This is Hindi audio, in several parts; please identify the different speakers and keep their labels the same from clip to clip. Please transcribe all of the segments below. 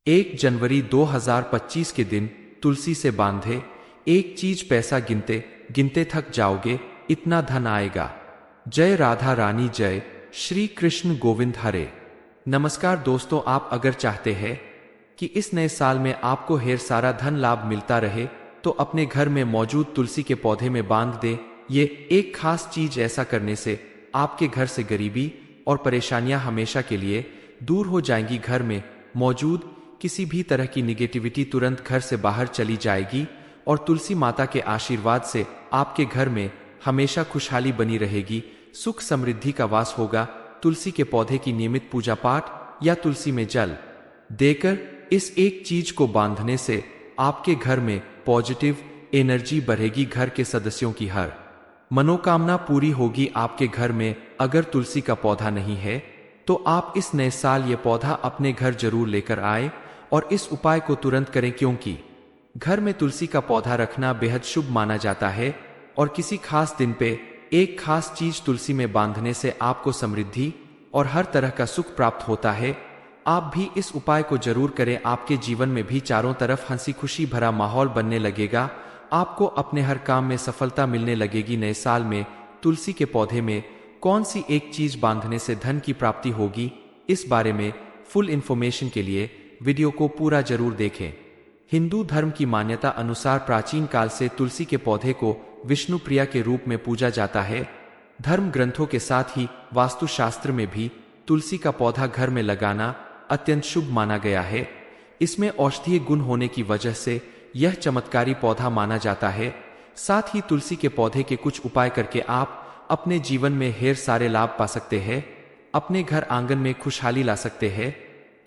Speaker 1: 1 जनवरी 2025 के दिन तुलसी से बांधे एक चीज, पैसा गिनते गिनते थक जाओगे, इतना धन आएगा। जय राधा रानी, जय श्री कृष्ण गोविंद हरे। नमस्कार दोस्तों, आप अगर चाहते हैं कि इस नए साल में आपको ढेर सारा धन लाभ मिलता रहे तो अपने घर में मौजूद तुलसी के पौधे में बांध दे। ये एक खास चीज, ऐसा करने से आपके घर से गरीबी और परेशानियां हमेशा के लिए दूर हो जाएंगी। घर में मौजूद किसी भी तरह की निगेटिविटी तुरंत घर से बाहर चली जाएगी और तुलसी माता के आशीर्वाद से आपके घर में हमेशा खुशहाली बनी रहेगी, सुख समृद्धि का वास होगा। तुलसी के पौधे की नियमित पूजा पाठ या तुलसी में जल देकर इस एक चीज को बांधने से आपके घर में पॉजिटिव एनर्जी बढ़ेगी, घर के सदस्यों की हर मनोकामना पूरी होगी। आपके घर में अगर तुलसी का पौधा नहीं है तो आप इस नए साल ये पौधा अपने घर जरूर लेकर आए और इस उपाय को तुरंत करें, क्योंकि घर में तुलसी का पौधा रखना बेहद शुभ माना जाता है और किसी खास दिन पे एक खास चीज तुलसी में बांधने से आपको समृद्धि और हर तरह का सुख प्राप्त होता है। आप भी इस उपाय को जरूर करें, आपके जीवन में भी चारों तरफ हंसी खुशी भरा माहौल बनने लगेगा, आपको अपने हर काम में सफलता मिलने लगेगी। नए साल में तुलसी के पौधे में कौन सी एक चीज बांधने से धन की प्राप्ति होगी, इस बारे में फुल इंफॉर्मेशन के लिए वीडियो को पूरा जरूर देखें। हिंदू धर्म की मान्यता अनुसार प्राचीन काल से तुलसी के पौधे को विष्णु प्रिया के रूप में पूजा जाता है। धर्म ग्रंथों के साथ ही वास्तुशास्त्र में भी तुलसी का पौधा घर में लगाना अत्यंत शुभ माना गया है। इसमें औषधीय गुण होने की वजह से यह चमत्कारी पौधा माना जाता है। साथ ही तुलसी के पौधे के कुछ उपाय करके आप अपने जीवन में ढेर सारे लाभ पा सकते हैं, अपने घर आंगन में खुशहाली ला सकते हैं।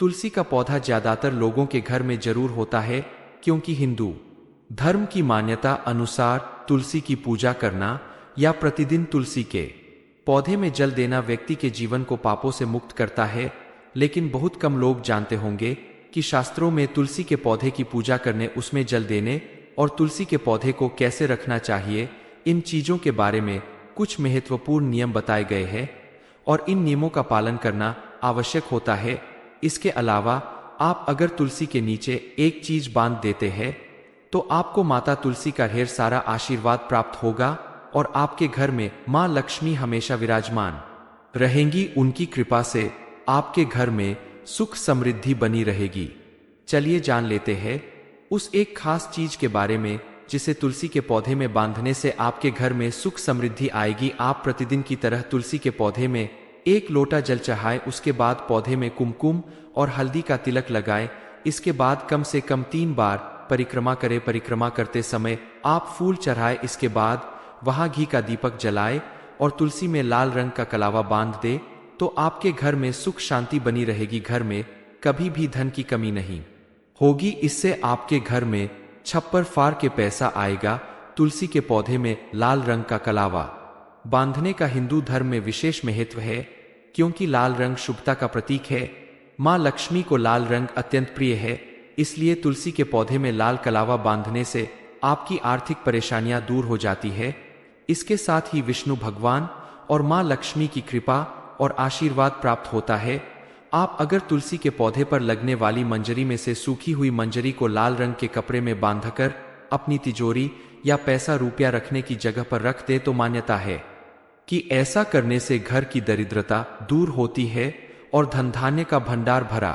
Speaker 1: तुलसी का पौधा ज्यादातर लोगों के घर में जरूर होता है, क्योंकि हिंदू धर्म की मान्यता अनुसार तुलसी की पूजा करना या प्रतिदिन तुलसी के पौधे में जल देना व्यक्ति के जीवन को पापों से मुक्त करता है। लेकिन बहुत कम लोग जानते होंगे कि शास्त्रों में तुलसी के पौधे की पूजा करने, उसमें जल देने और तुलसी के पौधे को कैसे रखना चाहिए, इन चीजों के बारे में कुछ महत्वपूर्ण नियम बताए गए हैं और इन नियमों का पालन करना आवश्यक होता है। इसके अलावा आप अगर तुलसी के नीचे एक चीज बांध देते हैं तो आपको माता तुलसी का ढेर सारा आशीर्वाद प्राप्त होगा और आपके घर में मां लक्ष्मी हमेशा विराजमान रहेंगी। उनकी कृपा से आपके घर में सुख समृद्धि बनी रहेगी। चलिए जान लेते हैं उस एक खास चीज के बारे में जिसे तुलसी के पौधे में बांधने से आपके घर में सुख समृद्धि आएगी। आप प्रतिदिन की तरह तुलसी के पौधे में एक लोटा जल चढ़ाएं, उसके बाद पौधे में कुमकुम और हल्दी का तिलक लगाएं। इसके बाद कम से कम 3 बार परिक्रमा करें। परिक्रमा करते समय आप फूल चढ़ाएं। इसके बाद वहां घी का दीपक जलाएं और तुलसी में लाल रंग का कलावा बांध दे तो आपके घर में सुख शांति बनी रहेगी। घर में कभी भी धन की कमी नहीं होगी। इससे आपके घर में छप्पर फाड़ के पैसा आएगा। तुलसी के पौधे में लाल रंग का कलावा बांधने का हिंदू धर्म में विशेष महत्व है, क्योंकि लाल रंग शुभता का प्रतीक है। मां लक्ष्मी को लाल रंग अत्यंत प्रिय है, इसलिए तुलसी के पौधे में लाल कलावा बांधने से आपकी आर्थिक परेशानियां दूर हो जाती है। इसके साथ ही विष्णु भगवान और मां लक्ष्मी की कृपा और आशीर्वाद प्राप्त होता है। आप अगर तुलसी के पौधे पर लगने वाली मंजरी में से सूखी हुई मंजरी को लाल रंग के कपड़े में बांधकर अपनी तिजोरी या पैसा रुपया रखने की जगह पर रख दे तो मान्यता है कि ऐसा करने से घर की दरिद्रता दूर होती है और धन धान्य का भंडार भरा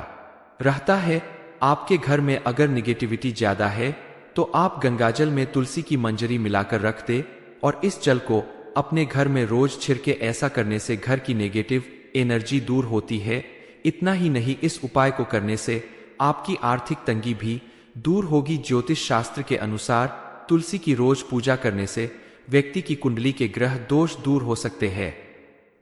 Speaker 1: रहता है। आपके घर में अगर निगेटिविटी ज्यादा है तो आप गंगाजल में तुलसी की मंजरी मिलाकर रख दे और इस जल को अपने घर में रोज छिड़के। ऐसा करने से घर की नेगेटिव एनर्जी दूर होती है। इतना ही नहीं, इस उपाय को करने से आपकी आर्थिक तंगी भी दूर होगी। ज्योतिष शास्त्र के अनुसार तुलसी की रोज पूजा करने से व्यक्ति की कुंडली के ग्रह दोष दूर हो सकते हैं।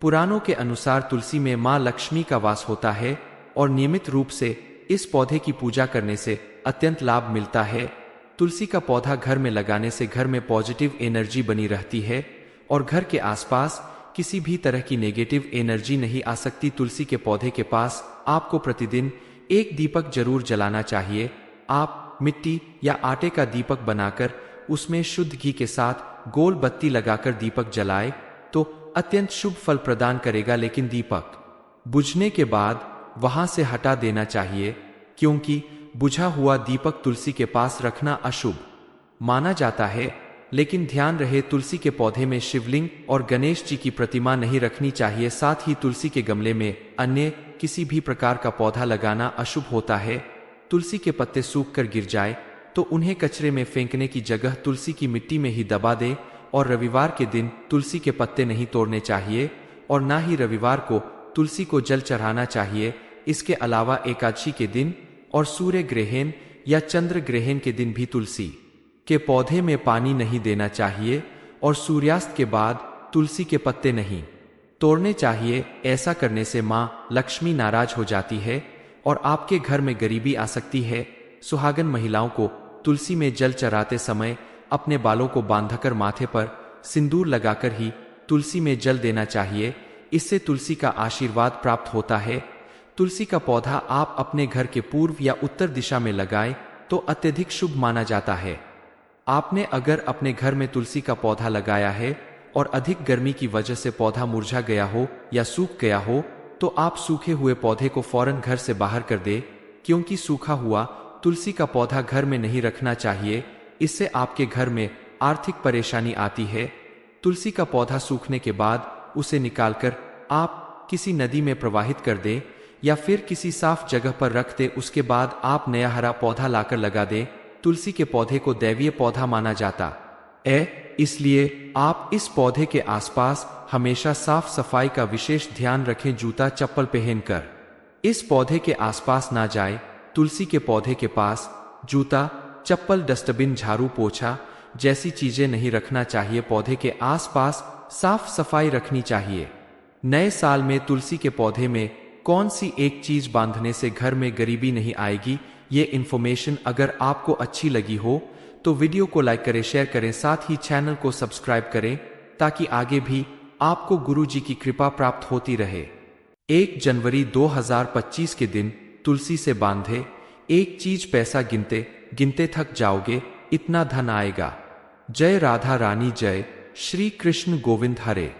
Speaker 1: पुराणों के अनुसार तुलसी में मां लक्ष्मी का वास होता है और नियमित रूप से इस पौधे की पूजा करने से अत्यंत लाभ मिलता है। तुलसी का पौधा घर में लगाने से घर में पॉजिटिव एनर्जी बनी रहती है और घर के आसपास किसी भी तरह की नेगेटिव एनर्जी नहीं आ सकती। तुलसी के पौधे के पास आपको प्रतिदिन एक दीपक जरूर जलाना चाहिए। आप मिट्टी या आटे का दीपक बनाकर उसमें शुद्ध घी के साथ गोल बत्ती लगाकर दीपक जलाए तो अत्यंत शुभ फल प्रदान करेगा। लेकिन दीपक बुझने के बाद वहां से हटा देना चाहिए, क्योंकि बुझा हुआ दीपक तुलसी के पास रखना अशुभ माना जाता है, लेकिन ध्यान रहे तुलसी के पौधे में शिवलिंग और गणेश जी की प्रतिमा नहीं रखनी चाहिए। साथ ही तुलसी के गमले में अन्य किसी भी प्रकार का पौधा लगाना अशुभ होता है। तुलसी के पत्ते सूख कर गिर जाए तो उन्हें कचरे में फेंकने की जगह तुलसी की मिट्टी में ही दबा दे। और रविवार के दिन तुलसी के पत्ते नहीं तोड़ने चाहिए और ना ही रविवार को तुलसी को जल चढ़ाना चाहिए। इसके अलावा एकादशी के दिन और सूर्य ग्रहण या चंद्र ग्रहण के दिन भी तुलसी के पौधे में पानी नहीं देना चाहिए और सूर्यास्त के बाद तुलसी के पत्ते नहीं तोड़ने चाहिए। ऐसा करने से मां लक्ष्मी नाराज हो जाती है और आपके घर में गरीबी आ सकती है। सुहागन महिलाओं को तुलसी में जल चढ़ाते समय अपने बालों को बांधकर माथे पर सिंदूर लगाकर ही तुलसी में जल देना चाहिए। इससे तुलसी का आशीर्वाद प्राप्त होता है। तुलसी का पौधा आप अपने घर के पूर्व या उत्तर दिशा में लगाएं तो अत्यधिक शुभ माना जाता है। आपने अगर अपने घर में तुलसी का पौधा लगाया है और अधिक गर्मी की वजह से पौधा मुरझा गया हो या सूख गया हो तो आप सूखे हुए पौधे को फौरन घर से बाहर कर दे, क्योंकि सूखा हुआ तुलसी का पौधा घर में नहीं रखना चाहिए। इससे आपके घर में आर्थिक परेशानी आती है। तुलसी का पौधा सूखने के बाद उसे निकालकर आप किसी नदी में प्रवाहित कर दे या फिर किसी साफ जगह पर रख दे। उसके बाद आप नया हरा पौधा लाकर लगा दे। तुलसी के पौधे को दैवीय पौधा माना जाता है, इसलिए आप इस पौधे के आसपास हमेशा साफ सफाई का विशेष ध्यान रखें। जूता चप्पल पहनकर इस पौधे के आसपास ना जाए। तुलसी के पौधे के पास जूता चप्पल डस्टबिन झाड़ू पोछा जैसी चीजें नहीं रखना चाहिए। पौधे के आसपास साफ सफाई रखनी चाहिए। नए साल में तुलसी के पौधे में कौन सी एक चीज बांधने से घर में गरीबी नहीं आएगी, ये इन्फॉर्मेशन अगर आपको अच्छी लगी हो तो वीडियो को लाइक करें, शेयर करें, साथ ही चैनल को सब्सक्राइब करें ताकि आगे भी आपको गुरु जी की कृपा प्राप्त होती रहे। 1 जनवरी 2025 के दिन तुलसी से बांधे एक चीज, पैसा गिनते गिनते थक जाओगे, इतना धन आएगा। जय राधा रानी, जय श्री कृष्ण गोविंद हरे।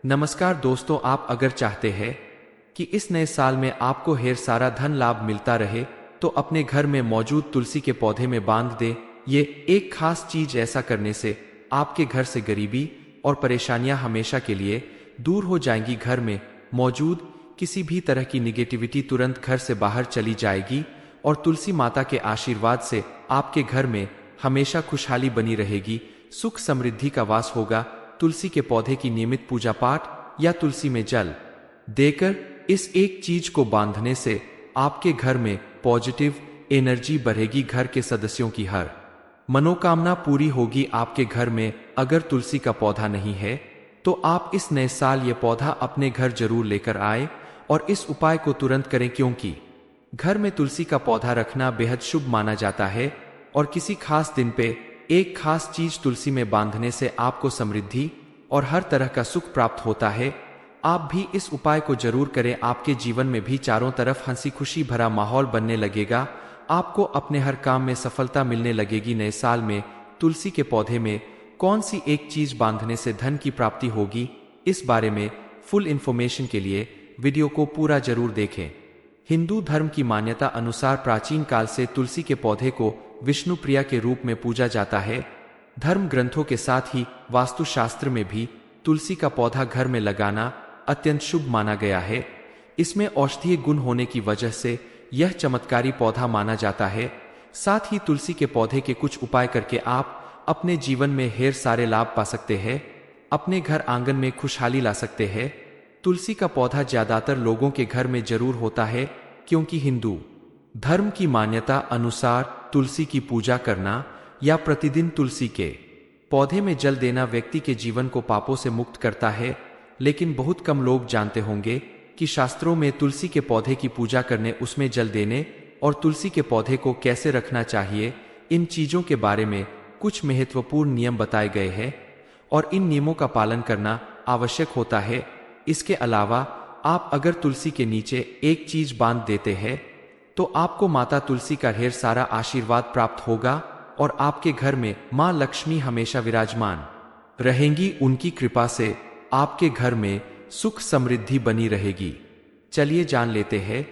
Speaker 1: नमस्कार दोस्तों, आप अगर चाहते हैं कि इस नए साल में आपको ढेर सारा धन लाभ मिलता रहे तो अपने घर में मौजूद तुलसी के पौधे में बांध दे। ये एक खास चीज, ऐसा करने से आपके घर से गरीबी और परेशानियां हमेशा के लिए दूर हो जाएंगी। घर में मौजूद किसी भी तरह की निगेटिविटी तुरंत घर से बाहर चली जाएगी और तुलसी माता के आशीर्वाद से आपके घर में हमेशा खुशहाली बनी रहेगी, सुख समृद्धि का वास होगा। तुलसी के पौधे की नियमित पूजा पाठ या तुलसी में जल देकर इस एक चीज को बांधने से आपके घर में पॉजिटिव एनर्जी बढ़ेगी। घर के सदस्यों की हर मनोकामना पूरी होगी। आपके घर में अगर तुलसी का पौधा नहीं है तो आप इस नए साल ये पौधा अपने घर जरूर लेकर आए और इस उपाय को तुरंत करें, क्योंकि घर में तुलसी का पौधा रखना बेहद शुभ माना जाता है। और किसी खास दिन पे एक खास चीज तुलसी में बांधने से आपको समृद्धि और हर तरह का सुख प्राप्त होता है। आप भी इस उपाय को जरूर करें। आपके जीवन में भी चारों तरफ हंसी खुशी भरा माहौल बनने लगेगा। आपको अपने हर काम में सफलता मिलने लगेगी। नए साल में तुलसी के पौधे में कौन सी एक चीज बांधने से धन की प्राप्ति होगी, इस बारे में फुल इंफॉर्मेशन के लिए वीडियो को पूरा जरूर देखें। हिंदू धर्म की मान्यता अनुसार प्राचीन काल से तुलसी के पौधे को विष्णु प्रिया के रूप में पूजा जाता है। धर्म ग्रंथों के साथ ही वास्तुशास्त्र में भी तुलसी का पौधा घर में लगाना अत्यंत शुभ माना गया है। इसमें औषधीय गुण होने की वजह से यह चमत्कारी पौधा माना जाता है। साथ ही तुलसी के पौधे के कुछ उपाय करके आप अपने जीवन में ढेर सारे लाभ पा सकते हैं, अपने घर आंगन में खुशहाली ला सकते हैं। तुलसी का पौधा ज्यादातर लोगों के घर में जरूर होता है, क्योंकि हिंदू धर्म की मान्यता अनुसार तुलसी की पूजा करना या प्रतिदिन तुलसी के पौधे में जल देना व्यक्ति के जीवन को पापों से मुक्त करता है। लेकिन बहुत कम लोग जानते होंगे कि शास्त्रों में तुलसी के पौधे की पूजा करने, उसमें जल देने और तुलसी के पौधे को कैसे रखना चाहिए, इन चीजों के बारे में कुछ महत्वपूर्ण नियम बताए गए हैं और इन नियमों का पालन करना आवश्यक होता है। इसके अलावा आप अगर तुलसी के नीचे एक चीज बांध देते हैं तो आपको माता तुलसी का ढेर सारा आशीर्वाद प्राप्त होगा और आपके घर में मां लक्ष्मी हमेशा विराजमान रहेंगी। उनकी कृपा से आपके घर में सुख समृद्धि बनी रहेगी। चलिए जान लेते हैं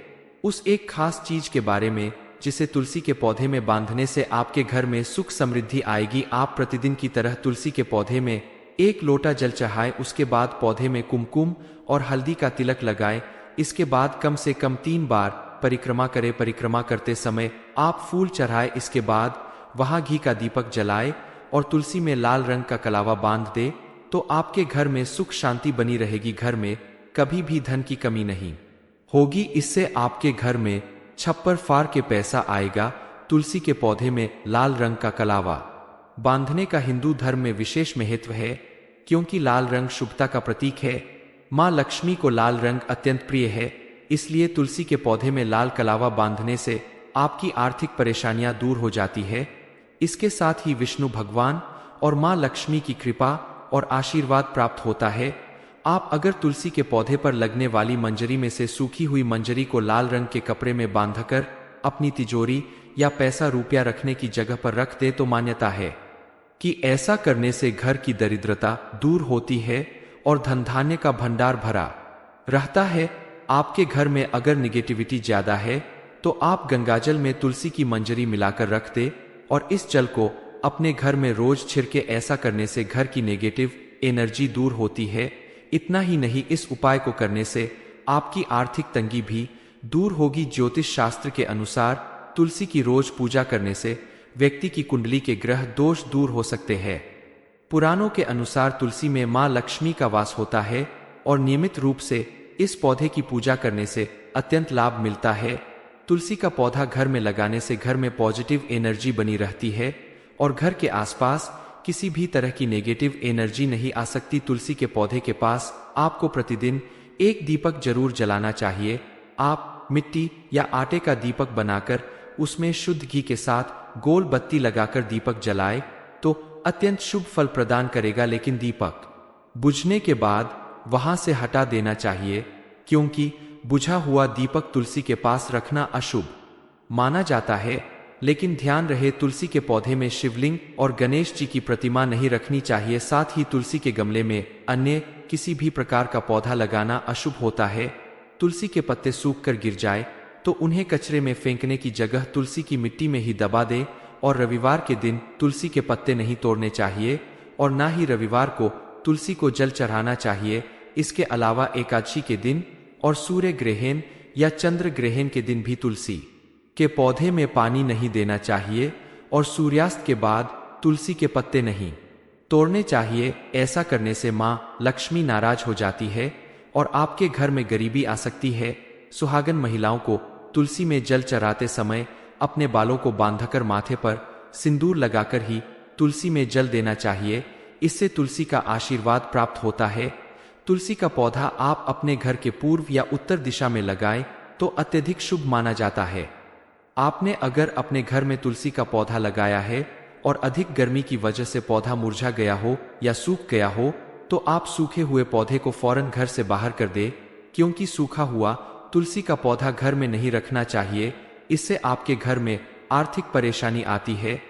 Speaker 1: उस एक खास चीज के बारे में जिसे तुलसी के पौधे में बांधने से आपके घर में सुख समृद्धि आएगी। आप प्रतिदिन की तरह तुलसी के पौधे में 1 लोटा जल चढ़ाएं, उसके बाद पौधे में कुमकुम और हल्दी का तिलक लगाएं। इसके बाद कम से कम 3 बार परिक्रमा करें। परिक्रमा करते समय आप फूल चढ़ाएं। इसके बाद वहां घी का दीपक जलाएं और तुलसी में लाल रंग का कलावा बांध दे तो आपके घर में सुख शांति बनी रहेगी। घर में कभी भी धन की कमी नहीं होगी। इससे आपके घर में छप्पर फाड़ के पैसा आएगा। तुलसी के पौधे में लाल रंग का कलावा बांधने का हिंदू धर्म में विशेष महत्व है, क्योंकि लाल रंग शुभता का प्रतीक है। मां लक्ष्मी को लाल रंग अत्यंत प्रिय है, इसलिए तुलसी के पौधे में लाल कलावा बांधने से आपकी आर्थिक परेशानियां दूर हो जाती है। इसके साथ ही विष्णु भगवान और मां लक्ष्मी की कृपा और आशीर्वाद प्राप्त होता है। आप अगर तुलसी के पौधे पर लगने वाली मंजरी में से सूखी हुई मंजरी को लाल रंग के कपड़े में बांधकर अपनी तिजोरी या पैसा रुपया रखने की जगह पर रख दे तो मान्यता है कि ऐसा करने से घर की दरिद्रता दूर होती है और धन धान्य का भंडार भरा रहता है। आपके घर में अगर निगेटिविटी ज्यादा है तो आप गंगाजल में तुलसी की मंजरी मिलाकर रख दे और इस जल को अपने घर में रोज छिड़के। ऐसा करने से घर की नेगेटिव एनर्जी दूर होती है। इतना ही नहीं, इस उपाय को करने से आपकी आर्थिक तंगी भी दूर होगी। ज्योतिष शास्त्र के अनुसार तुलसी की रोज पूजा करने से व्यक्ति की कुंडली के ग्रह दोष दूर हो सकते हैं। पुराणों के अनुसार तुलसी में मां लक्ष्मी का वास होता है और नियमित रूप से इस पौधे की पूजा करने से अत्यंत लाभ मिलता है। तुलसी का पौधा घर में लगाने से घर में पॉजिटिव एनर्जी बनी रहती है और घर के आसपास किसी भी तरह की नेगेटिव एनर्जी नहीं आ सकती। तुलसी के पौधे के पास आपको प्रतिदिन 1 दीपक जरूर जलाना चाहिए। आप मिट्टी या आटे का दीपक बनाकर उसमें शुद्ध घी के साथ गोल बत्ती लगाकर दीपक जलाए तो अत्यंत शुभ फल प्रदान करेगा। लेकिन दीपक बुझने के बाद वहां से हटा देना चाहिए, क्योंकि बुझा हुआ दीपक तुलसी के पास रखना अशुभ माना जाता है। लेकिन ध्यान रहे, तुलसी के पौधे में शिवलिंग और गणेश जी की प्रतिमा नहीं रखनी चाहिए। साथ ही तुलसी के गमले में अन्य किसी भी प्रकार का पौधा लगाना अशुभ होता है। तुलसी के पत्ते सूख कर गिर जाए तो उन्हें कचरे में फेंकने की जगह तुलसी की मिट्टी में ही दबा दे। और रविवार के दिन तुलसी के पत्ते नहीं तोड़ने चाहिए और ना ही रविवार को तुलसी को जल चढ़ाना चाहिए। इसके अलावा एकादशी के दिन और सूर्य ग्रहण या चंद्र ग्रहण के दिन भी तुलसी के पौधे में पानी नहीं देना चाहिए और सूर्यास्त के बाद तुलसी के पत्ते नहीं तोड़ने चाहिए। ऐसा करने से मां लक्ष्मी नाराज हो जाती है और आपके घर में गरीबी आ सकती है। सुहागन महिलाओं को तुलसी में जल चढ़ाते समय अपने बालों को बांधकर माथे पर सिंदूर लगाकर ही तुलसी में जल देना चाहिए। इससे तुलसी का आशीर्वाद प्राप्त होता है। तुलसी का पौधा आप अपने घर के पूर्व या उत्तर दिशा में लगाएं तो अत्यधिक शुभ माना जाता है। आपने अगर अपने घर में तुलसी का पौधा लगाया है और अधिक गर्मी की वजह से पौधा मुरझा गया हो या सूख गया हो तो आप सूखे हुए पौधे को फौरन घर से बाहर कर दे, क्योंकि सूखा हुआ तुलसी का पौधा घर में नहीं रखना चाहिए। इससे आपके घर में आर्थिक परेशानी आती है।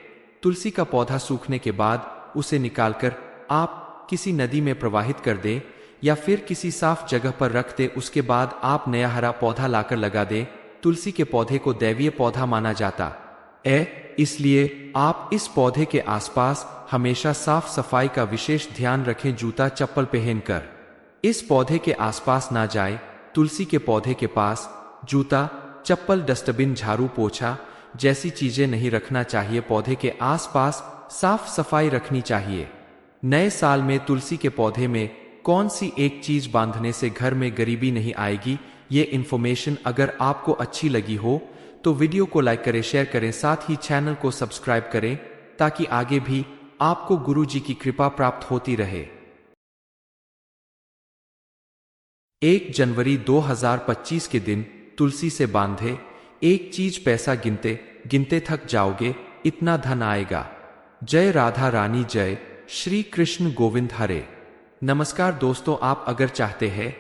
Speaker 1: तुलसी का पौधा सूखने के बाद उसे निकालकर आप किसी नदी में प्रवाहित कर दें या फिर किसी साफ जगह पर रख दे। उसके बाद आप नया हरा पौधा लाकर लगा दे। तुलसी के पौधे को दैवीय पौधा माना जाता है, इसलिए आप इस पौधे के आसपास हमेशा साफ सफाई का विशेष ध्यान रखें। जूता चप्पल पहनकर इस पौधे के आसपास ना जाए। तुलसी के पौधे के पास जूता चप्पल, डस्टबिन, झाड़ू, पोछा जैसी चीजें नहीं रखना चाहिए। पौधे के आसपास साफ सफाई रखनी चाहिए। नए साल में तुलसी के पौधे में कौन सी एक चीज बांधने से घर में गरीबी नहीं आएगी, ये इन्फॉर्मेशन अगर आपको अच्छी लगी हो तो वीडियो को लाइक करें, शेयर करें, साथ ही चैनल को सब्सक्राइब करें ताकि आगे भी आपको गुरु जी की कृपा प्राप्त होती रहे। 1 जनवरी 2025 के दिन तुलसी से बांधे एक चीज, पैसा गिनते गिनते थक जाओगे, इतना धन आएगा। जय राधा रानी, जय श्री कृष्ण गोविंद हरे। नमस्कार दोस्तों, आप अगर चाहते हैं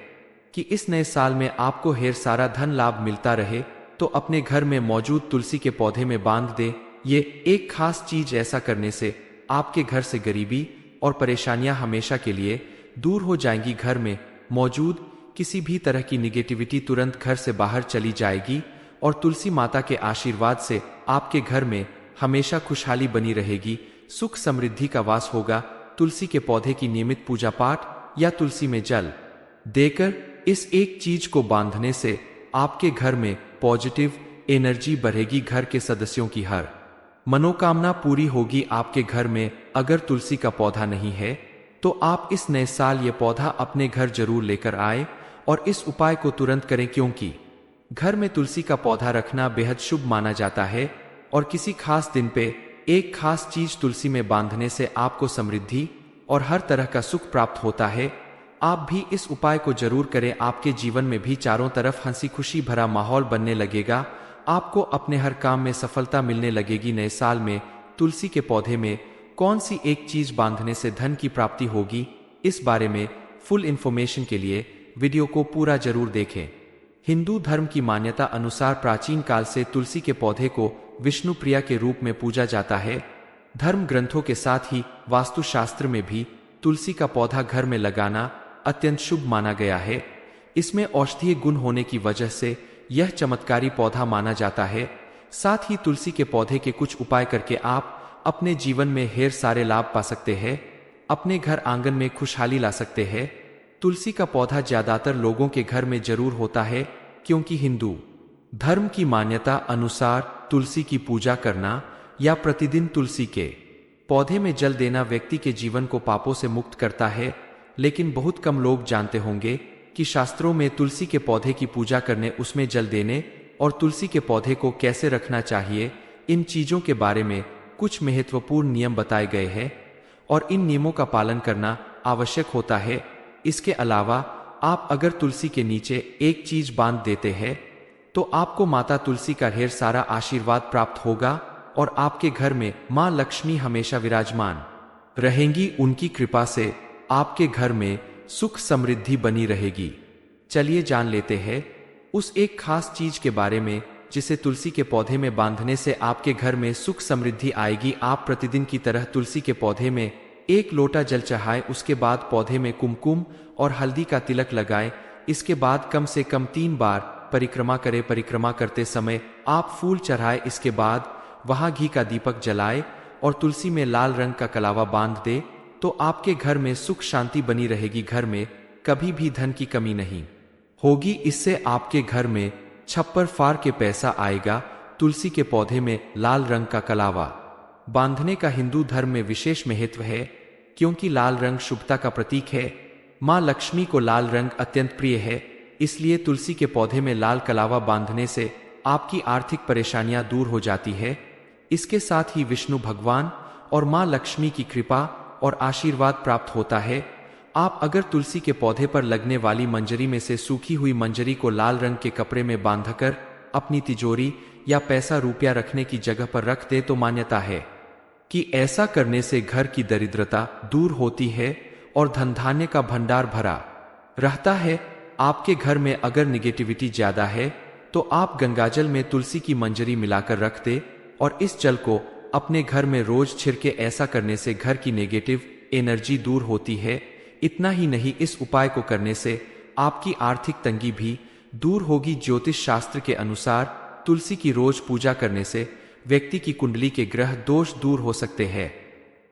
Speaker 1: कि इस नए साल में आपको ढेर सारा धन लाभ मिलता रहे तो अपने घर में मौजूद तुलसी के पौधे में बांध दे। ये एक खास चीज, ऐसा करने से आपके घर से गरीबी और परेशानियां हमेशा के लिए दूर हो जाएंगी। घर में मौजूद किसी भी तरह की निगेटिविटी तुरंत घर से बाहर चली जाएगी और तुलसी माता के आशीर्वाद से आपके घर में हमेशा खुशहाली बनी रहेगी, सुख समृद्धि का वास होगा। तुलसी के पौधे की नियमित पूजा पाठ या तुलसी में जल देकर इस एक चीज को बांधने से आपके घर में पॉजिटिव एनर्जी बढ़ेगी, घर के सदस्यों की हर मनोकामना पूरी होगी। आपके घर में अगर तुलसी का पौधा नहीं है तो आप इस नए साल ये पौधा अपने घर जरूर लेकर आए और इस उपाय को तुरंत करें, क्योंकि घर में तुलसी का पौधा रखना बेहद शुभ माना जाता है और किसी खास दिन पे एक खास चीज तुलसी में बांधने से आपको समृद्धि और हर तरह का सुख प्राप्त होता है। आप भी इस उपाय को जरूर करें, आपके जीवन में भी चारों तरफ हंसी खुशी भरा माहौल बनने लगेगा, आपको अपने हर काम में सफलता मिलने लगेगी। नए साल में तुलसी के पौधे में कौन सी एक चीज बांधने से धन की प्राप्ति होगी, इस बारे में फुल इंफॉर्मेशन के लिए वीडियो को पूरा जरूर देखें। हिंदू धर्म की मान्यता अनुसार प्राचीन काल से तुलसी के पौधे को विष्णु प्रिया के रूप में पूजा जाता है। धर्म ग्रंथों के साथ ही वास्तुशास्त्र में भी तुलसी का पौधा घर में लगाना अत्यंत शुभ माना गया है। इसमें औषधीय गुण होने की वजह से यह चमत्कारी पौधा माना जाता है। साथ ही तुलसी के पौधे के कुछ उपाय करके आप अपने जीवन में ढेर सारे लाभ पा सकते हैं, अपने घर आंगन में खुशहाली ला सकते हैं। तुलसी का पौधा ज्यादातर लोगों के घर में जरूर होता है, क्योंकि हिंदू धर्म की मान्यता अनुसार तुलसी की पूजा करना या प्रतिदिन तुलसी के पौधे में जल देना व्यक्ति के जीवन को पापों से मुक्त करता है। लेकिन बहुत कम लोग जानते होंगे कि शास्त्रों में तुलसी के पौधे की पूजा करने, उसमें जल देने और तुलसी के पौधे को कैसे रखना चाहिए, इन चीजों के बारे में कुछ महत्वपूर्ण नियम बताए गए हैं और इन नियमों का पालन करना आवश्यक होता है। इसके अलावा आप अगर तुलसी के नीचे एक चीज बांध देते हैं तो आपको माता तुलसी का ढेर सारा आशीर्वाद प्राप्त होगा और आपके घर में मां लक्ष्मी हमेशा विराजमान रहेंगी। उनकी कृपा से आपके घर में सुख समृद्धि बनी रहेगी। चलिए जान लेते हैं उस एक खास चीज के बारे में जिसे तुलसी के पौधे में बांधने से आपके घर में सुख समृद्धि आएगी। आप प्रतिदिन की तरह तुलसी के पौधे में एक लोटा जल चढ़ाएं, उसके बाद पौधे में कुमकुम और हल्दी का तिलक लगाएं। इसके बाद कम से कम 3 बार परिक्रमा करें। परिक्रमा करते समय आप फूल चढ़ाएं, इसके बाद वहां घी का दीपक जलाएं और तुलसी में लाल रंग का कलावा बांध दे तो आपके घर में सुख शांति बनी रहेगी। घर में कभी भी धन की कमी नहीं होगी। इससे आपके घर में छप्पर फाड़ के पैसा आएगा। तुलसी के पौधे में लाल रंग का कलावा बांधने का हिंदू धर्म में विशेष महत्व है, क्योंकि लाल रंग शुभता का प्रतीक है। मां लक्ष्मी को लाल रंग अत्यंत प्रिय है, इसलिए तुलसी के पौधे में लाल कलावा बांधने से आपकी आर्थिक परेशानियां दूर हो जाती है। इसके साथ ही विष्णु भगवान और मां लक्ष्मी की कृपा और आशीर्वाद प्राप्त होता है। आप अगर तुलसी के पौधे पर लगने वाली मंजरी में से सूखी हुई मंजरी को लाल रंग के कपड़े में बांधकर अपनी तिजोरी या पैसा रुपया रखने की जगह पर रख दे तो मान्यता है कि ऐसा करने से घर की दरिद्रता दूर होती है और धन धान्य का भंडार भरा रहता है। आपके घर में अगर निगेटिविटी ज्यादा है तो आप गंगाजल में तुलसी की मंजरी मिलाकर रख दे और इस जल को अपने घर में रोज छिड़के। ऐसा करने से घर की नेगेटिव एनर्जी दूर होती है। इतना ही नहीं, इस उपाय को करने से आपकी आर्थिक तंगी भी दूर होगी। ज्योतिष शास्त्र के अनुसार तुलसी की रोज पूजा करने से व्यक्ति की कुंडली के ग्रह दोष दूर हो सकते हैं।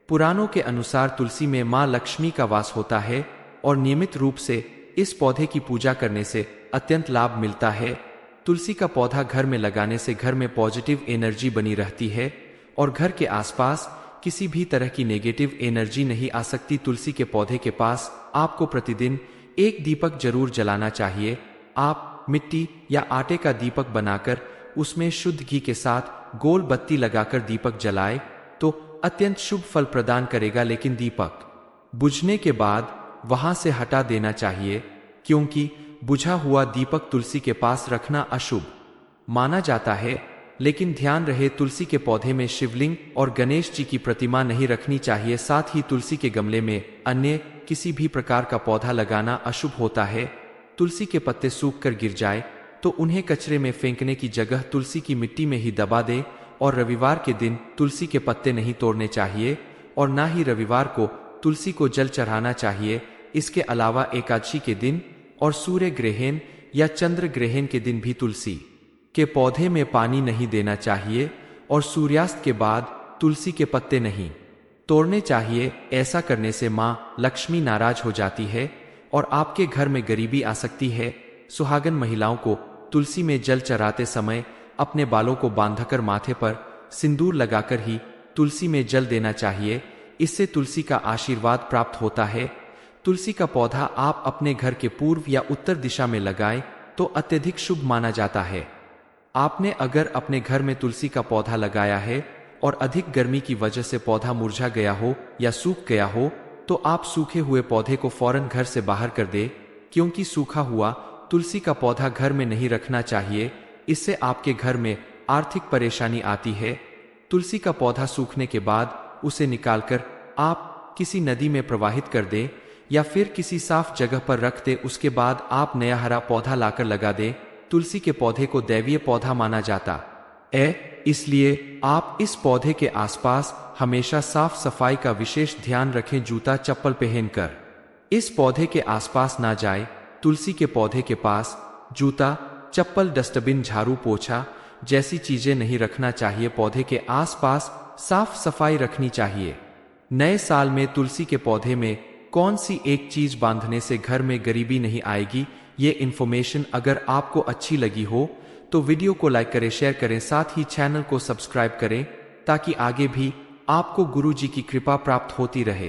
Speaker 1: पुराणों के अनुसार तुलसी में मां लक्ष्मी का वास होता है और नियमित रूप से इस पौधे की पूजा करने से अत्यंत लाभ मिलता है। तुलसी का पौधा घर में लगाने से घर में पॉजिटिव एनर्जी बनी रहती है और घर के आसपास किसी भी तरह की नेगेटिव एनर्जी नहीं आ सकती। तुलसी के पौधे के पास आपको प्रतिदिन एक दीपक जरूर जलाना चाहिए। आप मिट्टी या आटे का दीपक बनाकर उसमें शुद्ध घी के साथ गोल बत्ती लगाकर दीपक जलाए तो अत्यंत शुभ फल प्रदान करेगा। लेकिन दीपक बुझने के बाद वहां से हटा देना चाहिए, क्योंकि बुझा हुआ दीपक तुलसी के पास रखना अशुभ माना जाता है। लेकिन ध्यान रहे, तुलसी के पौधे में शिवलिंग और गणेश जी की प्रतिमा नहीं रखनी चाहिए। साथ ही तुलसी के गमले में अन्य किसी भी प्रकार का पौधा लगाना अशुभ होता है। तुलसी के पत्ते सूखकर गिर जाए तो उन्हें कचरे में फेंकने की जगह तुलसी की मिट्टी में ही दबा दे और रविवार के दिन तुलसी के पत्ते नहीं तोड़ने चाहिए और ना ही रविवार को तुलसी को जल चढ़ाना चाहिए। इसके अलावा एकादशी के दिन और सूर्य ग्रहण या चंद्र ग्रहण के दिन भी तुलसी के पौधे में पानी नहीं देना चाहिए और सूर्यास्त के बाद तुलसी के पत्ते नहीं तोड़ने चाहिए। ऐसा करने से माँ लक्ष्मी नाराज हो जाती है और आपके घर में गरीबी आ सकती है। सुहागन महिलाओं को तुलसी में जल चढ़ाते समय अपने बालों को बांधकर माथे पर सिंदूर लगाकर ही तुलसी में जल देना चाहिए। इससे तुलसी का आशीर्वाद प्राप्त होता है। तुलसी का पौधा आप अपने घर के पूर्व या उत्तर दिशा में लगाएं तो अत्यधिक शुभ माना जाता है। आपने अगर अपने घर में तुलसी का पौधा लगाया है और अधिक गर्मी की वजह से पौधा मुरझा गया हो या सूख गया हो तो आप सूखे हुए पौधे को फौरन घर से बाहर कर दे, क्योंकि सूखा हुआ तुलसी का पौधा घर में नहीं रखना चाहिए। इससे आपके घर में आर्थिक परेशानी आती है। तुलसी का पौधा सूखने के बाद उसे निकालकर आप किसी नदी में प्रवाहित कर दें या फिर किसी साफ जगह पर रख दे। उसके बाद आप नया हरा पौधा लाकर लगा दें। तुलसी के पौधे को दैवीय पौधा माना जाता है, इसलिए आप इस पौधे के आसपास हमेशा साफ सफाई का विशेष ध्यान रखें। जूता चप्पल पहनकर इस पौधे के आसपास ना जाए। तुलसी के पौधे के पास जूता चप्पल डस्टबिन झाड़ू पोछा जैसी चीजें नहीं रखना चाहिए। पौधे के आसपास साफ सफाई रखनी चाहिए। नए साल में तुलसी के पौधे में कौन सी एक चीज बांधने से घर में गरीबी नहीं आएगी, ये इन्फॉर्मेशन अगर आपको अच्छी लगी हो तो वीडियो को लाइक करें, शेयर करें, साथ ही चैनल को सब्सक्राइब करें ताकि आगे भी आपको गुरु जी की कृपा प्राप्त होती रहे।